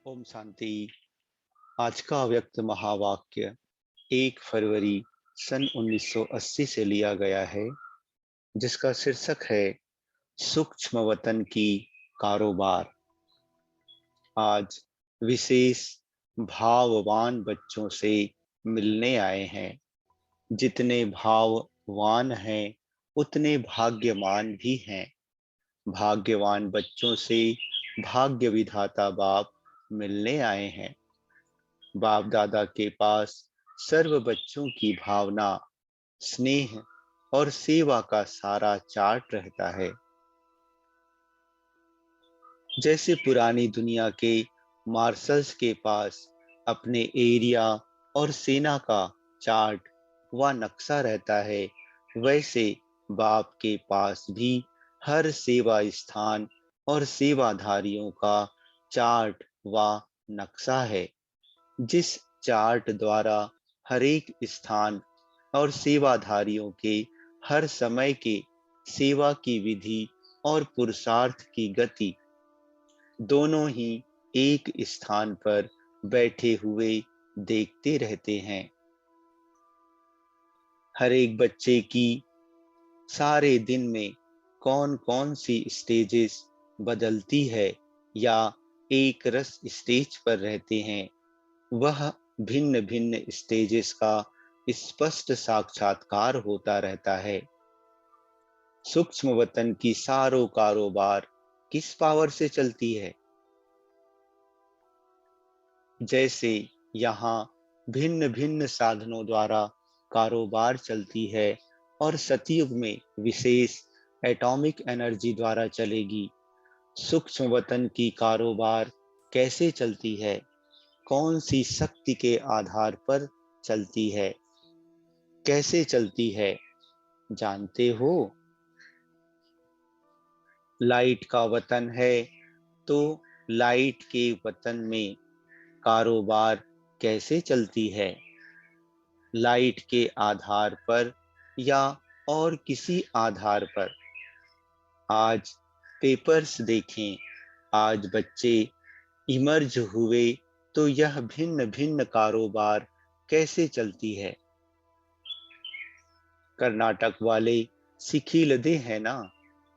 ओम शांति। आज का व्यक्त महावाक्य 1 फरवरी सन 1980 से लिया गया है, जिसका शीर्षक है सूक्ष्म वतन की कारोबार। आज विशेष भाववान बच्चों से मिलने आए हैं। जितने भाववान हैं उतने भाग्यवान भी हैं। भाग्यवान बच्चों से भाग्य विधाता बाप मिलने आए हैं। बाप दादा के पास सर्व बच्चों की भावना, स्नेह और सेवा का सारा चार्ट रहता है। जैसे पुरानी दुनिया के मार्शल्स के पास अपने एरिया और सेना का चार्ट व नक्शा रहता है, वैसे बाप के पास भी हर सेवा स्थान और सेवाधारियों का चार्ट व नक्शा है। जिस चार्ट द्वारा हरेक स्थान और सेवाधारियों के हर समय के सेवा की विधि और पुरुषार्थ की गति दोनों ही एक स्थान पर बैठे हुए देखते रहते हैं। हर एक बच्चे की सारे दिन में कौन कौन सी स्टेजेस बदलती है या एक रस स्टेज पर रहते हैं, वह भिन्न भिन्न स्टेजेस का स्पष्ट साक्षात्कार होता रहता है। सूक्ष्म वतन की सारो कारोबार किस पावर से चलती है? जैसे यहाँ भिन्न भिन्न साधनों द्वारा कारोबार चलती है और सतयुग में विशेष एटॉमिक एनर्जी द्वारा चलेगी। सूक्ष्म वतन की कारोबार कैसे चलती है? कौन सी शक्ति के आधार पर चलती है? कैसे चलती है, जानते हो? लाइट का वतन है तो लाइट के वतन में कारोबार कैसे चलती है? लाइट के आधार पर या और किसी आधार पर? आज पेपर्स देखें। आज बच्चे इमर्ज हुए तो यह भिन्न भिन्न कारोबार कैसे चलती है? कर्नाटक वाले सिखिलदे है ना,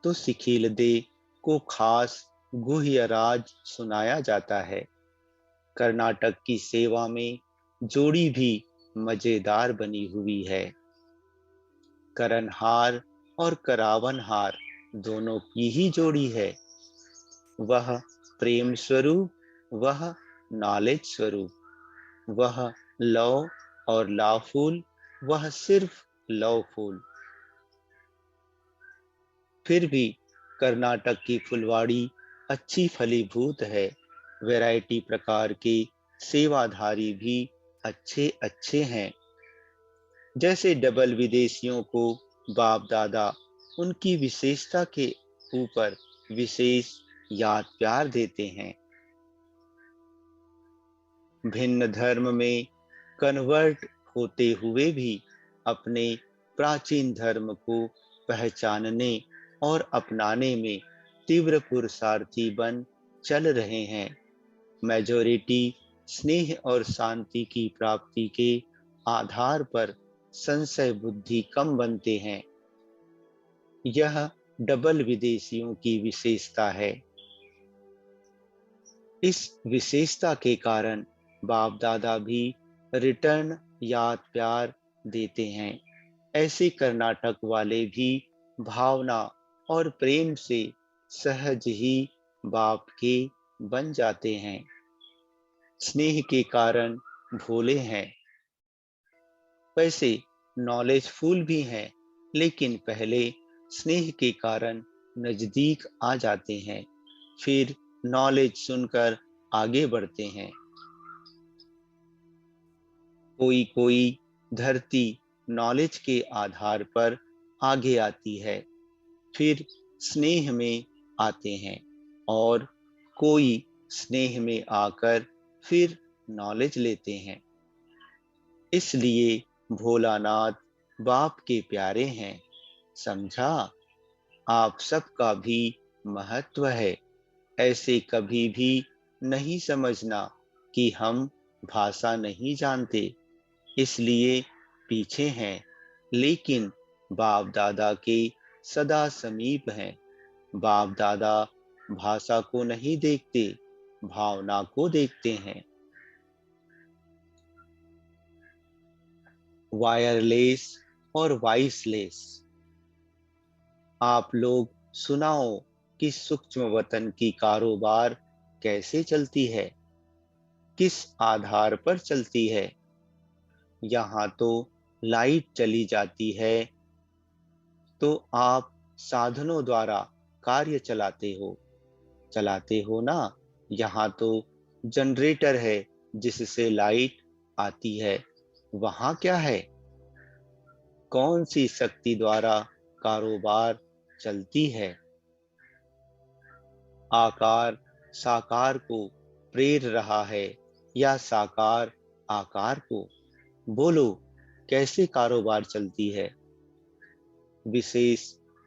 तो सिखिलदे को खास गुह्य राज सुनाया जाता है। कर्नाटक की सेवा में जोड़ी भी मजेदार बनी हुई है। करनहार और करावनहार दोनों की ही जोड़ी है। वह प्रेम स्वरूप, वह नॉलेज स्वरूप, वह लव और लाफूल, वह सिर्फ लवफुल। फिर भी कर्नाटक की फुलवाड़ी अच्छी फलीभूत है। वैरायटी प्रकार के सेवाधारी भी अच्छे अच्छे हैं। जैसे डबल विदेशियों को बाप दादा उनकी विशेषता के ऊपर विशेष याद प्यार देते हैं। भिन्न धर्म में कन्वर्ट होते हुए भी अपने प्राचीन धर्म को पहचानने और अपनाने में तीव्र पुरुषार्थी बन चल रहे हैं। मेजॉरिटी स्नेह और शांति की प्राप्ति के आधार पर संशय बुद्धि कम बनते हैं। यह डबल विदेशियों की विशेषता है। इस विशेषता के कारण बाप दादा भी रिटर्न याद प्यार देते हैं। ऐसे कर्नाटक वाले भी भावना और प्रेम से सहज ही बाप के बन जाते हैं। स्नेह के कारण भोले हैं। वैसे नॉलेजफुल भी हैं, लेकिन पहले स्नेह के कारण नजदीक आ जाते हैं, फिर नॉलेज सुनकर आगे बढ़ते हैं। कोई कोई धरती नॉलेज के आधार पर आगे आती है, फिर स्नेह में आते हैं, और कोई स्नेह में आकर फिर नॉलेज लेते हैं। इसलिए भोलानाथ बाप के प्यारे हैं। समझा? आप सबका भी महत्व है। ऐसे कभी भी नहीं समझना कि हम भाषा नहीं जानते, इसलिए पीछे हैं, लेकिन बाप दादा के सदा समीप हैं। बाप दादा भाषा को नहीं देखते, भावना को देखते हैं। वायरलेस और वॉइसलेस। आप लोग सुनाओ कि सूक्ष्म वतन की कारोबार कैसे चलती है, किस आधार पर चलती है। यहाँ तो लाइट चली जाती है तो आप साधनों द्वारा कार्य चलाते हो ना। यहाँ तो जनरेटर है जिससे लाइट आती है। वहाँ क्या है? कौन सी शक्ति द्वारा कारोबार चलती है? आकार साकार को प्रेर रहा है या साकार आकार को? बोलो, कैसे कारोबार चलती है? विशेष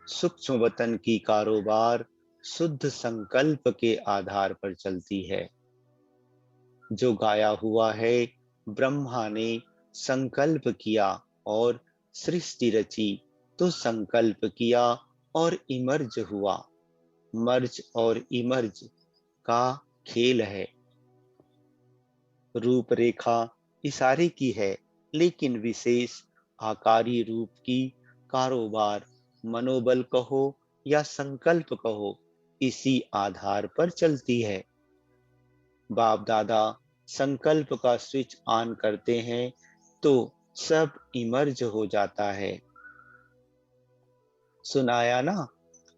सूक्ष्म वतन की कारोबार शुद्ध संकल्प के आधार पर चलती है। जो गाया हुआ है, ब्रह्मा ने संकल्प किया और सृष्टि रची, तो संकल्प किया और इमर्ज हुआ। मर्ज और इमर्ज का खेल है। रूपरेखा इशारे की है, लेकिन विशेष आकारी रूप की कारोबार, मनोबल कहो या संकल्प कहो, इसी आधार पर चलती है। बाप दादा संकल्प का स्विच ऑन करते हैं तो सब इमर्ज हो जाता है। सुनाया ना,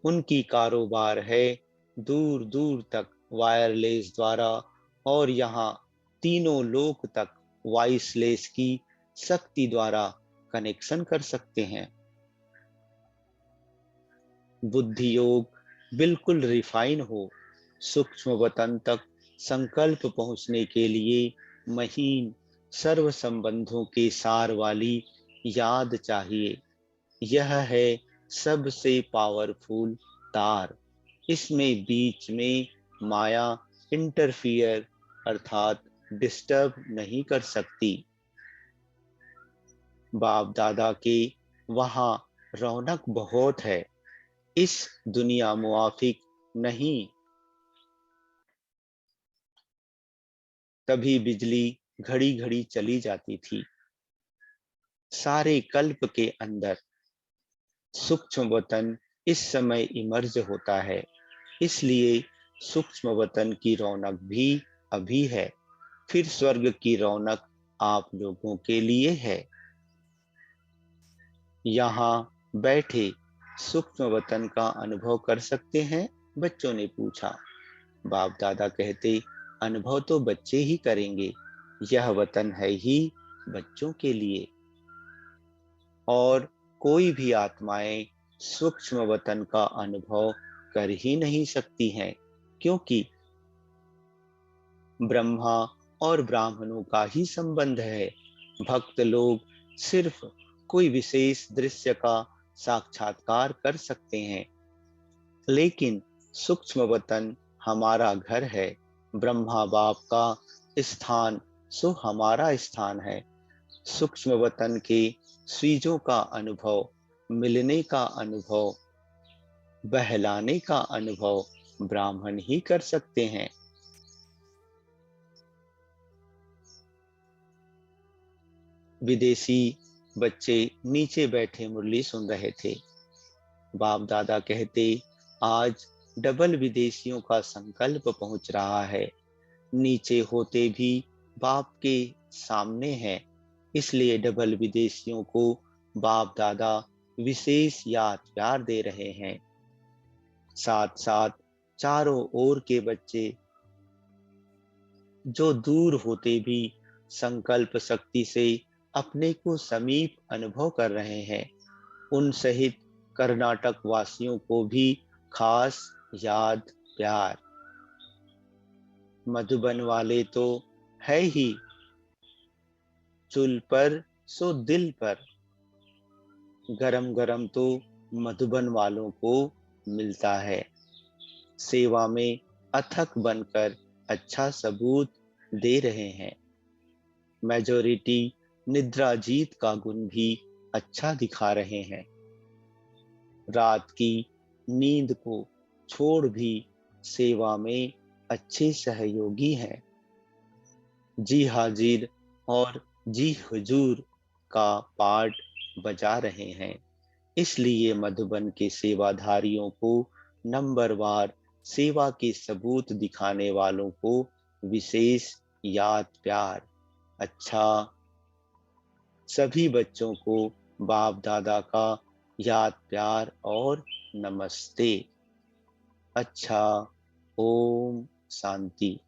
उनकी कारोबार है दूर दूर तक वायरलेस द्वारा, और यहाँ तीनों लोक तक वॉइसलेस की शक्ति द्वारा कनेक्शन कर सकते हैं। बुद्धि योग बिल्कुल रिफाइन हो। सूक्ष्म वतन तक संकल्प पहुंचने के लिए महीन सर्व संबंधों के सार वाली याद चाहिए। यह है सबसे पावरफुल तार। इसमें बीच में माया इंटरफियर अर्थात डिस्टर्ब नहीं कर सकती। बाप दादा के वहाँ रौनक बहुत है, इस दुनिया मुआफिक नहीं। तभी बिजली घड़ी घड़ी चली जाती थी। सारे कल्प के अंदर सूक्ष्म वतन इस समय इमर्ज होता है, इसलिए सूक्ष्म वतन की रौनक भी अभी है। फिर स्वर्ग की रौनक आप लोगों के लिए है। यहाँ बैठे सूक्ष्म वतन का अनुभव कर सकते हैं? बच्चों ने पूछा। बाप दादा कहते, अनुभव तो बच्चे ही करेंगे, यह वतन है ही बच्चों के लिए। और कोई भी आत्माएं सूक्ष्म वतन का अनुभव कर ही नहीं सकती हैं, क्योंकि ब्रह्मा और ब्राह्मणों का ही संबंध है। भक्त लोग सिर्फ कोई विशेष दृश्य का साक्षात्कार कर सकते हैं, लेकिन सूक्ष्म वतन हमारा घर है। ब्रह्मा बाप का स्थान सो हमारा स्थान है। सूक्ष्म वतन के स्वीजों का अनुभव, मिलने का अनुभव, बहलाने का अनुभव ब्राह्मण ही कर सकते हैं। विदेशी बच्चे नीचे बैठे मुरली सुन रहे थे। बाप दादा कहते, आज डबल विदेशियों का संकल्प पहुंच रहा है। नीचे होते भी बाप के सामने है, इसलिए डबल विदेशियों को बाप दादा विशेष याद प्यार दे रहे हैं। साथ साथ चारों ओर के बच्चे जो दूर होते भी संकल्प शक्ति से अपने को समीप अनुभव कर रहे हैं, उन सहित कर्नाटक वासियों को भी खास याद प्यार। मधुबन वाले तो है ही, चुल पर सो दिल पर। गरम गरम तो मधुबन वालों को मिलता है। सेवा में अथक बनकर अच्छा सबूत दे रहे हैं। मेजॉरिटी निद्रा जीत का गुण भी अच्छा दिखा रहे हैं। रात की नींद को छोड़ भी सेवा में अच्छे सहयोगी हैं। जी हाजिर और जी हुजूर का पाठ बजा रहे हैं। इसलिए मधुबन के सेवाधारियों को नंबरवार सेवा के सबूत दिखाने वालों को विशेष याद प्यार। अच्छा, सभी बच्चों को बाप दादा का याद प्यार और नमस्ते। अच्छा, ओम शांति।